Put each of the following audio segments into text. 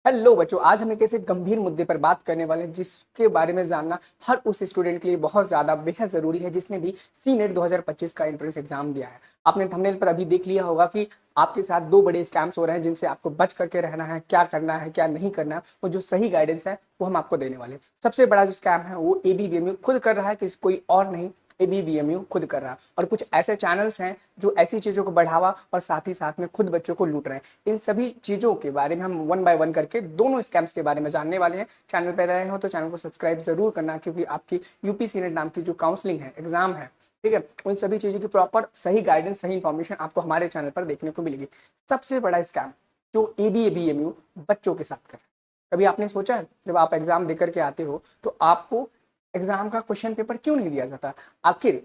Hello बच्चों, आज हम एक ऐसे गंभीर मुद्दे पर बात करने वाले हैं जिसके बारे में जानना हर उस स्टूडेंट के लिए बहुत ज़्यादा बेहद ज़रूरी है जिसने भी सीनेट 2025 का एंट्रेंस एग्जाम दिया है। आपने थंबनेल पर अभी देख लिया होगा कि आपके साथ दो बड़े स्कैम्स हो रहे हैं जिनसे आपको बच करके रहना है, क्या करना है क्या नहीं करना है, और जो सही गाइडेंस है वो हम आपको देने वाले हैं। सबसे बड़ा जो स्कैम है वो एबीबीएमयू खुद कर रहा है, कि कोई और नहीं, एबीबीएमयू खुद कर रहा है। और कुछ ऐसे चैनल्स हैं जो ऐसी चीज़ों को बढ़ावा और साथ ही साथ में खुद बच्चों को लूट रहे हैं। इन सभी चीज़ों के बारे में हम वन बाय वन करके दोनों स्कैम्स के बारे में जानने वाले हैं। चैनल पर रहे हो तो चैनल को सब्सक्राइब जरूर करना, क्योंकि आपकी यूपी सीनेट नाम की जो काउंसलिंग है, एग्जाम है, ठीक है, उन सभी चीज़ों की प्रॉपर सही गाइडेंस, सही इंफॉर्मेशन आपको हमारे चैनल पर देखने को मिलेगी। सबसे बड़ा स्कैम जो एबीएबीएमयू बच्चों के साथ कर रहा है। कभी आपने सोचा है जब आप एग्जाम देकर के आते हो तो आपको एग्जाम का क्वेश्चन पेपर क्यों नहीं दिया जाता? आखिर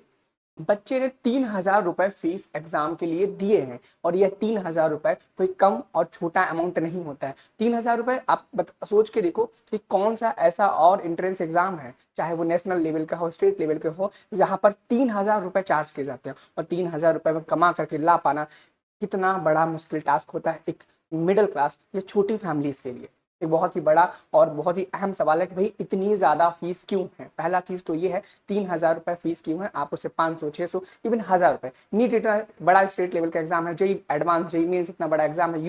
बच्चे ने 3,000 रुपए फीस एग्जाम के लिए दिए हैं, और यह 3,000 रुपए कोई कम और छोटा अमाउंट नहीं होता है। 3,000 रुपए आप सोच के देखो कि कौन सा ऐसा और एंट्रेंस एग्जाम है, चाहे वो नेशनल लेवल का हो, स्टेट लेवल का हो, जहां पर 3,000 रुपए चार्ज किए जाते हैं। और 3,000 रुपए में कमा करके ला पाना कितना बड़ा मुश्किल टास्क होता है एक मिडिल क्लास या छोटी फैमिलीज के लिए। एक बहुत ही बड़ा और बहुत ही अहम सवाल है कि भाई इतनी ज़्यादा फीस क्यों है। पहला चीज़ तो ये है, 3,000 रुपए फीस क्यों है? आप उससे 500, 600, इवन 1,000 रुपए। नीट इतना बड़ा स्टेट लेवल का एग्जाम है, जेई एडवांस, जेई मेंस इतना बड़ा एग्जाम है,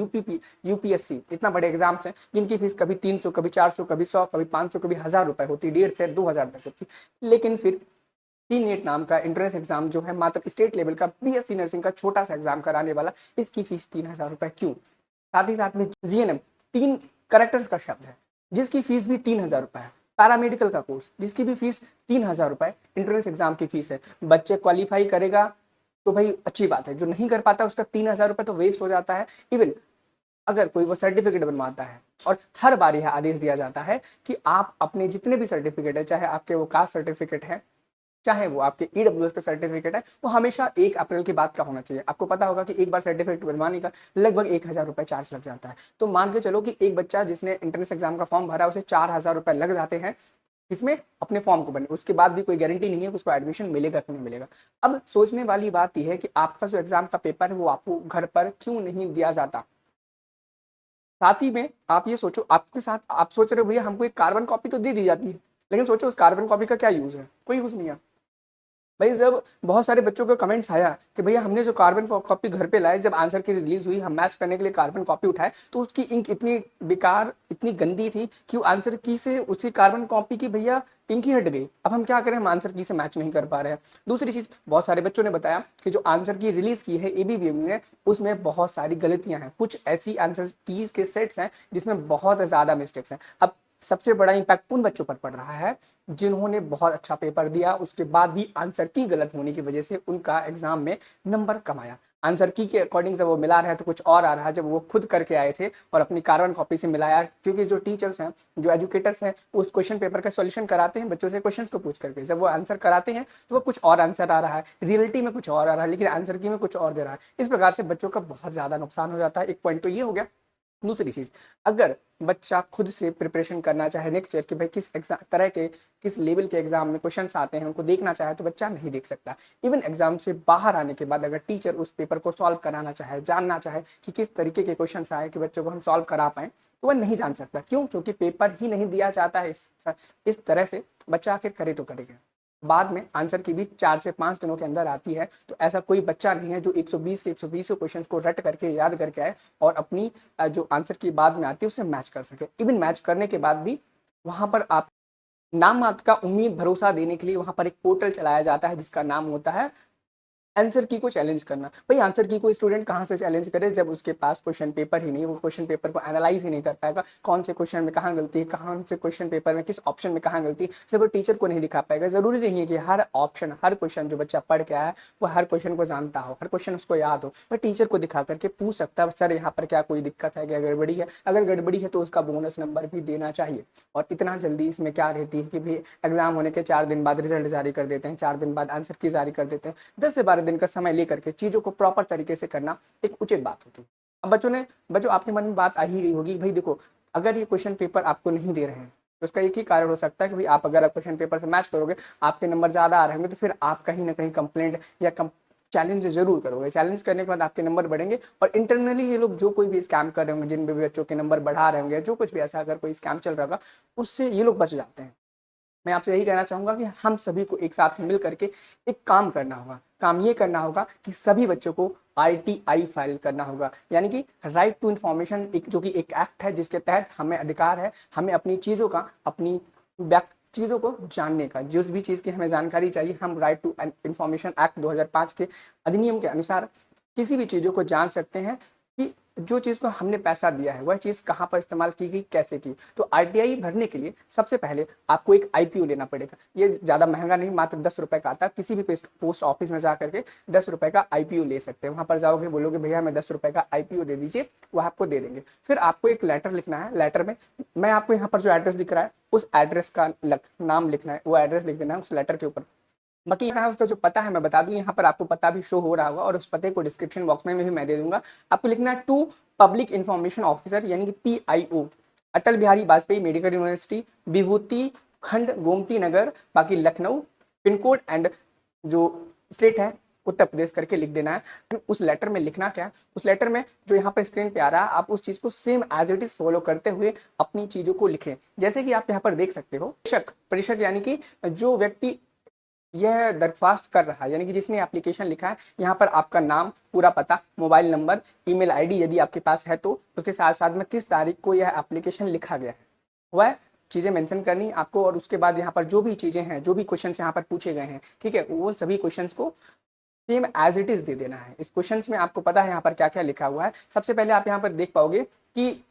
यूपीएससी इतना बड़े एग्जाम्स हैं जिनकी फीस कभी 300, कभी 400, कभी 100, कभी 500, कभी 1,000 रुपए होती, 1,500 से 2,000 तक होती। लेकिन फिर सी नेट नाम का एंट्रेंस एग्जाम जो है, मात्र स्टेट लेवल का बीएससी नर्सिंग का छोटा सा एग्जाम कराने वाला, इसकी फीस 3,000 रुपए क्यों? साथ ही साथ में जीएनएम 3 करेक्टर्स का शब्द है जिसकी फीस भी 3,000 रुपए है। पैरामेडिकल का कोर्स जिसकी भी फीस 3,000 रुपए एंट्रेंस एग्जाम की फीस है। बच्चे क्वालिफाई करेगा तो भाई अच्छी बात है, जो नहीं कर पाता उसका 3,000 रुपए तो वेस्ट हो जाता है। इवन अगर कोई वो सर्टिफिकेट बनवाता है, और हर बार यह आदेश दिया जाता है कि आप अपने जितने भी सर्टिफिकेट है, चाहे आपके वो कास्ट सर्टिफिकेट है, चाहे वो आपके ईडब्ल्यूएस का सर्टिफिकेट है, वो हमेशा 1 अप्रैल के बाद का होना चाहिए। आपको पता होगा कि एक बार सर्टिफिकेट बनवाने का लगभग 1,000 रुपए चार्ज लग जाता है। तो मान के चलो कि एक बच्चा जिसने एंट्रेंस एग्जाम का फॉर्म भरा, उसे 4,000 रुपए लग जाते हैं इसमें अपने फॉर्म को बनने। उसके बाद भी कोई गारंटी नहीं है कि उसको एडमिशन मिलेगा कि नहीं मिलेगा। अब सोचने वाली बात यह है कि आपका जो एग्जाम का पेपर है वो आपको घर पर क्यों नहीं दिया जाता। साथ ही में आप ये सोचो, आपके साथ आप सोच रहे हो भैया हमको एक कार्बन कॉपी तो दे दी जाती है, लेकिन सोचो उस कार्बन कॉपी का क्या यूज है? कोई यूज नहीं है भाई। जब बहुत सारे बच्चों का कमेंट्स आया कि भैया हमने जो कार्बन कॉपी घर पे लाए, जब आंसर की रिलीज हुई, हम मैच करने के लिए कार्बन कॉपी उठाए तो उसकी इंक इतनी बेकार, इतनी गंदी थी कि वो आंसर की से उसकी कार्बन कॉपी की भैया इंक ही हट गई। अब हम क्या करें, हम आंसर की से मैच नहीं कर पा रहे हैं। दूसरी चीज, बहुत सारे बच्चों ने बताया कि जो आंसर की रिलीज की है एबीबीएमयू ने, उसमें बहुत सारी गलतियां हैं। कुछ ऐसी आंसर कीज के सेट्स हैं जिसमें बहुत ज्यादा मिस्टेक्स हैं। अब सबसे बड़ा इंपैक्ट उन बच्चों पर पड़ रहा है जिन्होंने बहुत अच्छा पेपर दिया, उसके बाद भी आंसर की गलत होने की वजह से उनका एग्जाम में नंबर कम आया। आंसर की के अकॉर्डिंग जब वो मिला रहा है तो कुछ और आ रहा है, जब वो खुद करके आए थे और अपनी कार्बन कॉपी से मिलाया। क्योंकि जो टीचर्स हैं, जो एजुकेटर्स हैं, उस क्वेश्चन पेपर का सॉल्यूशन कराते हैं बच्चों से क्वेश्चन को पूछ करके, जब वो आंसर कराते हैं तो वो कुछ और आंसर आ रहा है, रियलिटी में कुछ और आ रहा है, लेकिन आंसर की में कुछ और दे रहा है। इस प्रकार से बच्चों का बहुत ज्यादा नुकसान हो जाता है। एक पॉइंट तो ये हो गया। दूसरी चीज, अगर बच्चा खुद से प्रिपरेशन करना चाहे नेक्स्ट ईयर कि भाई किस एग्जाम तरह के, किस लेवल के एग्जाम में क्वेश्चन आते हैं, उनको देखना चाहे तो बच्चा नहीं देख सकता। इवन एग्जाम से बाहर आने के बाद अगर टीचर उस पेपर को सॉल्व कराना चाहे, जानना चाहे कि किस तरीके के क्वेश्चन आए कि बच्चों को हम सॉल्व करा पाए, तो वह नहीं जान सकता। क्यों? क्योंकि पेपर ही नहीं दिया जाता है इस तरह से। बच्चा आखिर करे तो करेगा। बाद में आंसर की भी 4 से 5 दिनों के अंदर आती है, तो ऐसा कोई बच्चा नहीं है जो 120 के 120 क्वेश्चन को रट करके याद करके आए और अपनी जो आंसर की बाद में आती है उससे मैच कर सके। इवन मैच करने के बाद भी वहां पर आप नाम मात्र का उम्मीद भरोसा देने के लिए वहां पर एक पोर्टल चलाया जाता है जिसका नाम होता है आंसर की को चैलेंज करना। भाई आंसर की को स्टूडेंट कहाँ से चैलेंज करे जब उसके पास क्वेश्चन पेपर ही नहीं, वो क्वेश्चन पेपर को एनालाइज ही नहीं कर पाएगा, कौन से क्वेश्चन में कहाँ गलती है, कौन से क्वेश्चन पेपर में किस ऑप्शन में कहाँ गलती है, जब वो टीचर को नहीं दिखा पाएगा। जरूरी नहीं है कि हर ऑप्शन, हर क्वेश्चन जो बच्चा पढ़ के आया है वो हर क्वेश्चन को जानता हो, हर क्वेश्चन उसको याद हो। वह टीचर को दिखा करके पूछ सकता है सर यहाँ पर क्या कोई दिक्कत है, क्या गड़बड़ी है। अगर गड़बड़ी है तो उसका बोनस नंबर भी देना चाहिए। और इतना जल्दी इसमें क्या रहती है कि भाई एग्जाम होने के 4 दिन बाद रिजल्ट जारी कर देते हैं, 4 दिन बाद आंसर की जारी कर देते हैं। 10 से 12 दिन का समय लेकर के चीजों को प्रॉपर तरीके से करना एक उचित बात होती है। अब बच्चों आपके मन में बात आ ही रही होगी, भाई देखो अगर ये क्वेश्चन पेपर आपको नहीं दे रहे हैं तो उसका एक ही कारण हो सकता है कि भाई आप अगर क्वेश्चन पेपर से मैच करोगे, आपके नंबर ज्यादा आ रहे होंगे, तो फिर आप कहीं ना कहीं कंप्लेंट या चैलेंज ज़रूर करोगे। चैलेंज करने के बाद आपके नंबर बढ़ेंगे और इंटरनली ये लोग जो कोई भी स्कैम कर रहे होंगे, जिन भी बच्चों के नंबर बढ़ा रहे होंगे, जो कुछ भी ऐसा अगर कोई स्कैम चल रहा होगा, उससे ये लोग बच जाते हैं। मैं आपसे यही कहना चाहूँगा कि हम सभी को एक साथ मिल करके एक काम करना होगा। काम ये करना होगा कि सभी बच्चों को आरटीआई फाइल करना होगा, यानी कि राइट टू इन्फॉर्मेशन, एक जो कि एक एक्ट है जिसके तहत हमें अधिकार है, हमें अपनी चीज़ों का, अपनी चीज़ों को जानने का, जिस भी चीज़ की हमें जानकारी चाहिए, हम राइट टू इन्फॉर्मेशन एक्ट 2005 के अधिनियम के अनुसार किसी भी चीज़ों को जान सकते हैं कि जो चीज़ को हमने पैसा दिया है वह चीज़ कहाँ पर इस्तेमाल की गई, कैसे की। तो आरटीआई भरने के लिए सबसे पहले आपको एक आईपीओ लेना पड़ेगा। ये ज़्यादा महंगा नहीं, मात्र 10 रुपये का आता है। किसी भी पोस्ट ऑफिस में जा करके 10 रुपये का आईपीओ ले सकते हैं। वहाँ पर जाओगे, बोलोगे भैया हमें 10 रुपये का आईपीओ दे दीजिए, वह आपको दे देंगे। फिर आपको एक लेटर लिखना है। लेटर में मैं आपको यहाँ पर जो एड्रेस दिख रहा है उस एड्रेस का नाम लिखना है, वो एड्रेस लिख देना है उस लेटर के ऊपर। बाकी यहाँ उसका जो पता है मैं बता दूं, यहाँ पर आपको पता भी शो हो रहा होगा और उस पते को डिस्क्रिप्शन बॉक्स में भी मैं दे दूंगा। आपको लिखना है टू पब्लिक इन्फॉर्मेशन ऑफिसर, यानी कि PIO, Atal Bihari Vajpayee medical university, विभूति खंड, गोमती नगर, बाकी लखनऊ, पिन कोड एंड जो स्टेट है उत्तर प्रदेश करके लिख देना है। उस लेटर में लिखना क्या है, उस लेटर में जो यहाँ पर स्क्रीन पे आ रहा है, आप उस चीज को same as it is follow करते हुए अपनी चीजों को लिखें। जैसे कि आप यहाँ पर देख सकते हो, प्रेषक यानी कि जो व्यक्ति यह दरख्वास्त कर रहा है, यानी कि जिसने एप्लीकेशन लिखा है, यहाँ पर आपका नाम, पूरा पता, मोबाइल नंबर, ईमेल आईडी यदि आपके पास है तो, उसके साथ साथ में किस तारीख को यह एप्लीकेशन लिखा गया है, वह चीज़ें मेंशन करनी आपको। और उसके बाद यहाँ पर जो भी चीज़ें हैं, जो भी क्वेश्चन यहाँ पर पूछे गए हैं, ठीक है, वो सभी क्वेश्चन को सेम एज इट इज दे देना है। इस क्वेश्चन में आपको पता है यहाँ पर क्या क्या लिखा हुआ है। सबसे पहले आप यहाँ पर देख पाओगे कि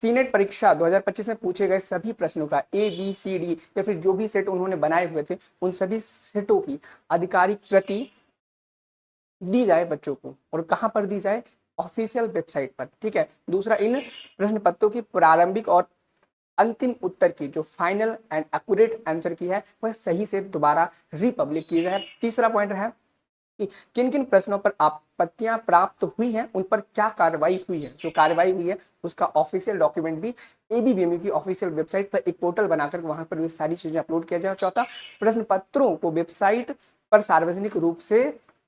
सीनेट परीक्षा 2025 में पूछे गए सभी प्रश्नों का ABCD या फिर जो भी सेट उन्होंने बनाए हुए थे, उन सभी सेटों की आधिकारिक प्रति दी जाए बच्चों को। और कहाँ पर दी जाए? ऑफिशियल वेबसाइट पर, ठीक है। दूसरा, इन प्रश्न पत्रों की प्रारंभिक और अंतिम उत्तर की जो फाइनल एंड एक्यूरेट आंसर की है वह सही से दोबारा रिपब्लिक की जाए। तीसरा पॉइंट है कि किन किन प्रश्नों पर आपत्तियां प्राप्त हुई हैं, उन पर क्या कार्रवाई हुई है। जो कार्रवाई हुई है उसका ऑफिशियल डॉक्यूमेंट भी ABBMU की ऑफिशियल वेबसाइट पर एक पोर्टल बनाकर वहां पर ये सारी चीजें अपलोड किया जाए। चौथा, प्रश्न पत्रों को वेबसाइट पर सार्वजनिक रूप से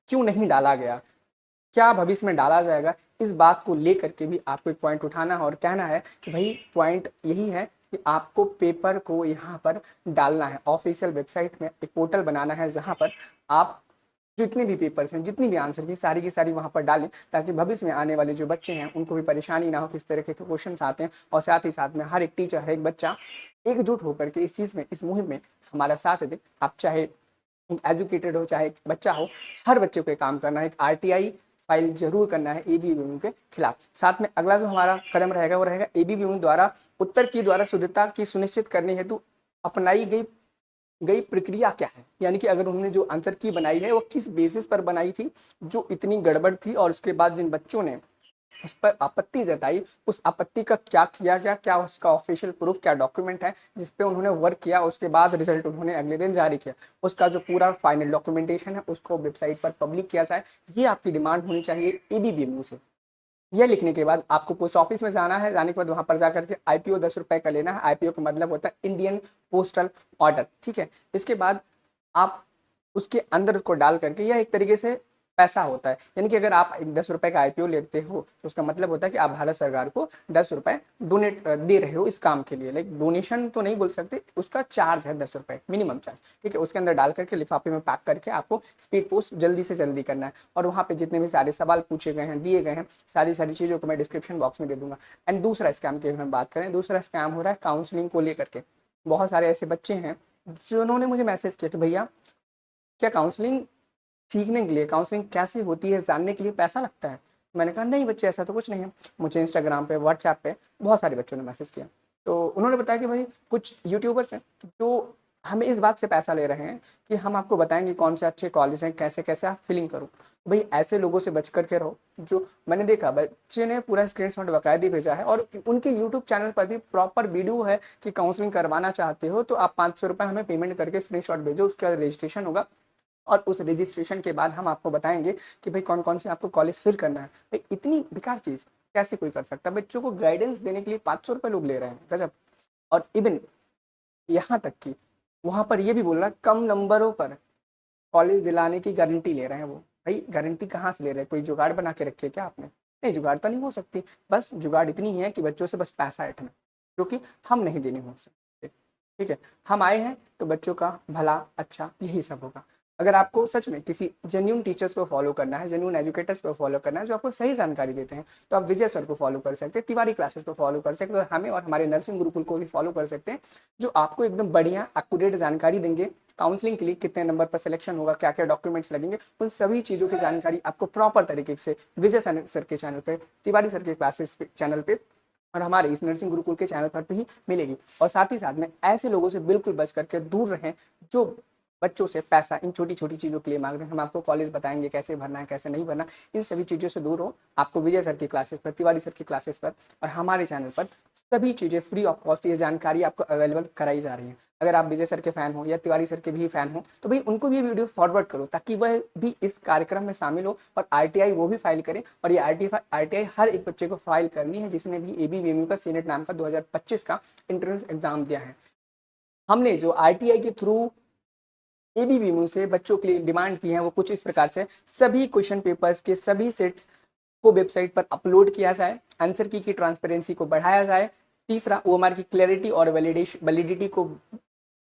क्यों नहीं डाला गया, क्या भविष्य में डाला जाएगा, इस बात को लेकर के भी आपको एक पॉइंट उठाना है और कहना है कि भाई पॉइंट यही है कि आपको पेपर को यहाँ पर डालना है। ऑफिशियल वेबसाइट में एक पोर्टल बनाना है जहाँ पर आप जितने भी पेपर्स हैं, जितनी भी आंसर की सारी वहाँ पर डालें, ताकि भविष्य में आने वाले जो बच्चे हैं उनको भी परेशानी ना हो किस तरह के क्वेश्चन आते हैं। और साथ ही साथ में हर एक टीचर, हर एक बच्चा एकजुट होकर के इस चीज़ में, इस मुहिम में हमारा साथ दे। आप चाहे एजुकेटेड हो चाहे बच्चा हो, हर बच्चे को काम करना है। एक आरटीआई फाइल जरूर करना है ABBMU के खिलाफ। साथ में अगला जो हमारा कदम रहेगा वो रहेगा ABBMU द्वारा उत्तर की द्वारा शुद्धता की सुनिश्चित करने हेतु अपनाई गई प्रक्रिया क्या है, यानी कि अगर उन्होंने जो आंसर की बनाई है वो किस बेसिस पर बनाई थी, जो इतनी गड़बड़ थी, और उसके बाद जिन बच्चों ने उस पर आपत्ति जताई, उस आपत्ति का क्या किया गया, क्या उसका ऑफिशियल प्रूफ, क्या डॉक्यूमेंट है जिस पे उन्होंने वर्क किया, उसके बाद रिजल्ट उन्होंने अगले दिन जारी किया, उसका जो पूरा फाइनल डॉक्यूमेंटेशन है उसको वेबसाइट पर पब्लिक किया जाए। ये आपकी डिमांड होनी चाहिए ABBMU से। यह लिखने के बाद आपको पोस्ट ऑफिस में जाना है। जाने के बाद वहां पर जाकर के आईपीओ 10 रुपए का लेना है। आईपीओ का मतलब होता है इंडियन पोस्टल ऑर्डर, ठीक है। इसके बाद आप उसके अंदर उसको डाल करके, यह एक तरीके से पैसा होता है, यानी कि अगर आप 10 रुपए का आईपीओ लेते हो तो उसका मतलब होता है कि आप भारत सरकार को 10 रुपए डोनेट दे रहे हो इस काम के लिए। लाइक डोनेशन तो नहीं बोल सकते, उसका चार्ज है 10 रुपए मिनिमम चार्ज, ठीक है। उसके अंदर डाल करके लिफाफे में पैक करके आपको स्पीड पोस्ट जल्दी से जल्दी करना है। और वहाँ पे जितने भी सारे सवाल पूछे गए हैं, दिए गए हैं, सारी चीज़ों को मैं डिस्क्रिप्शन बॉक्स में दे दूंगा। एंड दूसरा स्कैम की हम बात करें, दूसरा स्कैम हो रहा है काउंसलिंग को लेकर के। बहुत सारे ऐसे बच्चे हैं जिन्होंने मुझे मैसेज किया कि भैया क्या काउंसलिंग सीखने के लिए, काउंसलिंग कैसे होती है जानने के लिए पैसा लगता है? मैंने कहा नहीं बच्चे, ऐसा तो कुछ नहीं है। मुझे इंस्टाग्राम पे, व्हाट्सएप पे बहुत सारे बच्चों ने मैसेज किया, तो उन्होंने बताया कि भाई कुछ यूट्यूबर्स हैं जो हमें इस बात से पैसा ले रहे हैं कि हम आपको बताएंगे कौन से अच्छे कॉलेज हैं, कैसे कैसे आप फीलिंग करो। भाई ऐसे लोगों से बच करके रहो। जो मैंने देखा, बच्चे ने पूरा स्क्रीनशॉट बाकायदे भेजा है और उनके यूट्यूब चैनल पर भी प्रॉपर वीडियो है कि काउंसलिंग करवाना चाहते हो तो आप 500 रुपये हमें पेमेंट करके स्क्रीनशॉट भेजो, उसका रजिस्ट्रेशन होगा और उस रजिस्ट्रेशन के बाद हम आपको बताएंगे कि भाई कौन कौन से आपको कॉलेज फिल करना है। भाई इतनी बेकार चीज़ कैसे कोई कर सकता है? बच्चों को गाइडेंस देने के लिए 500 रुपये लोग ले रहे हैं, गजब। और इवन यहाँ तक कि वहाँ पर ये भी बोल रहा है कम नंबरों पर कॉलेज दिलाने की गारंटी ले रहे हैं वो। भाई गारंटी कहाँ से ले रहे हैं? कोई जुगाड़ बना के रखी है क्या आपने? नहीं, जुगाड़ तो नहीं हो सकती। बस जुगाड़ इतनी ही है कि बच्चों से बस पैसा ऐंठना, जो कि हम नहीं देने हो सकते। ठीक है? हम आए हैं तो बच्चों का भला, अच्छा यही सब होगा। अगर आपको सच में किसी जेन्युइन टीचर्स को फॉलो करना है, जेन्युइन एजुकेटर्स को फॉलो करना है, जो आपको सही जानकारी देते हैं, तो आप विजय सर को फॉलो कर सकते हैं, तिवारी क्लासेस को फॉलो कर सकते हैं, और हमें और हमारे नर्सिंग गुरुकुल को भी फॉलो कर सकते हैं, जो आपको एकदम बढ़िया एक्यूरेट जानकारी देंगे। काउंसलिंग के लिए कितने नंबर पर सिलेक्शन होगा, क्या क्या डॉक्यूमेंट्स लगेंगे, उन सभी चीज़ों की जानकारी आपको प्रॉपर तरीके से विजय सर के चैनल पे, तिवारी सर के क्लासेस चैनल पे और हमारे इस नर्सिंग गुरुकुल के चैनल पर भी मिलेगी। और साथ ही साथ में ऐसे लोगों से बिल्कुल बच करके दूर रहें, जो बच्चों से पैसा इन छोटी छोटी चीज़ों के लिए मांग रहे हैं। हम आपको कॉलेज बताएंगे कैसे भरना है, कैसे नहीं भरना, इन सभी चीज़ों से दूर हो। आपको विजय सर की क्लासेस पर, तिवारी सर की क्लासेस पर और हमारे चैनल पर सभी चीज़ें फ्री ऑफ कॉस्ट ये जानकारी आपको अवेलेबल कराई जा रही है। अगर आप विजय सर के फ़ैन हो या तिवारी सर के भी फ़ैन हो, तो भाई उनको भी ये वीडियो फॉरवर्ड करो, ताकि वह भी इस कार्यक्रम में शामिल हो और आरटीआई वो भी फाइल करे। और ये आरटीआई हर एक बच्चे को फाइल करनी है जिसने भी एबीवीएमयू का सीनेट नाम का 2025 का एंट्रेंस एग्जाम दिया है। हमने जो आरटीआई के थ्रू एबीवीएमयू से बच्चों के लिए डिमांड की है वो कुछ इस प्रकार से, सभी क्वेश्चन पेपर्स के सभी सेट्स को वेबसाइट पर अपलोड किया जाए, आंसर की ट्रांसपेरेंसी को बढ़ाया जाए, तीसरा ओएमआर की क्लैरिटी और वैलिडिटी को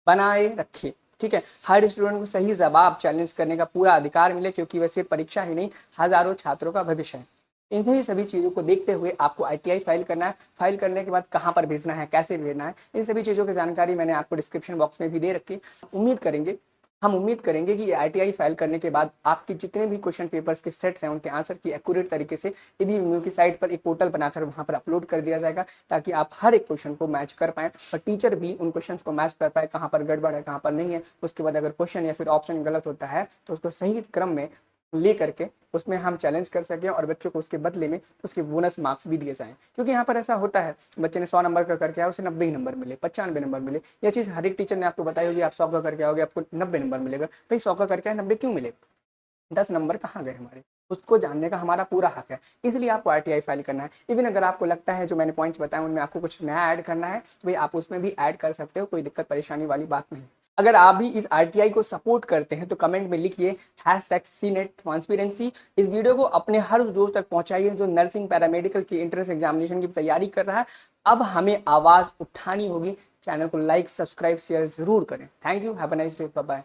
बनाए रखे। ठीक है? हर स्टूडेंट को सही जवाब चैलेंज करने का पूरा अधिकार मिले, क्योंकि वैसे परीक्षा ही नहीं, हजारों छात्रों का भविष्य है। इन्हीं सभी चीज़ों को देखते हुए आपको आईटीआई फाइल करना है। फाइल करने के बाद कहाँ पर भेजना है, कैसे भेजना है, इन सभी चीज़ों की जानकारी मैंने आपको डिस्क्रिप्शन बॉक्स में भी दे रखी। हम उम्मीद करेंगे कि आईटीआई फाइल करने के बाद आपके जितने भी क्वेश्चन पेपर्स के सेट्स हैं उनके आंसर की एक्यूरेट तरीके से एबीवीएमयू की साइट पर एक पोर्टल बनाकर वहां पर अपलोड कर दिया जाएगा, ताकि आप हर एक क्वेश्चन को मैच कर पाएं और टीचर भी उन क्वेश्चंस को मैच कर पाए, कहाँ पर गड़बड़ है, कहाँ पर नहीं है। उसके बाद अगर क्वेश्चन या फिर ऑप्शन गलत होता है तो उसको सही क्रम में ले करके उसमें हम चैलेंज कर सकें और बच्चों को उसके बदले में उसके बोनस मार्क्स भी दिए जाएँ। क्योंकि यहाँ पर ऐसा होता है, बच्चे ने 100 नंबर का करके आया, उसे 90 ही नंबर मिले, 95 नंबर मिले। यह चीज़ हर एक टीचर ने आपको बताई होगी, आप 100 का करके आओगे आपको 90 नंबर मिलेगा। भाई 100 का करके आए 90 क्यों मिले? 10 नंबर कहाँ गए हमारे? उसको जानने का हमारा पूरा हक है। इसलिए आपको आरटीआई फाइल करना है। इवन अगर आपको लगता है जो मैंने पॉइंट्स बताए उनमें आपको कुछ नया ऐड करना है, तो भाई आप उसमें भी ऐड कर सकते हो, कोई दिक्कत परेशानी वाली बात नहीं। अगर आप भी इस आरटीआई को सपोर्ट करते हैं तो कमेंट में लिखिए #CNET ट्रांसपेरेंसी। इस वीडियो को अपने हर उस दोस्त तक पहुंचाइए जो नर्सिंग पैरामेडिकल की एंट्रेंस एग्जामिनेशन की तैयारी कर रहा है। अब हमें आवाज़ उठानी होगी। चैनल को लाइक, सब्सक्राइब, शेयर ज़रूर करें। Thank you, have a nice day, bye bye.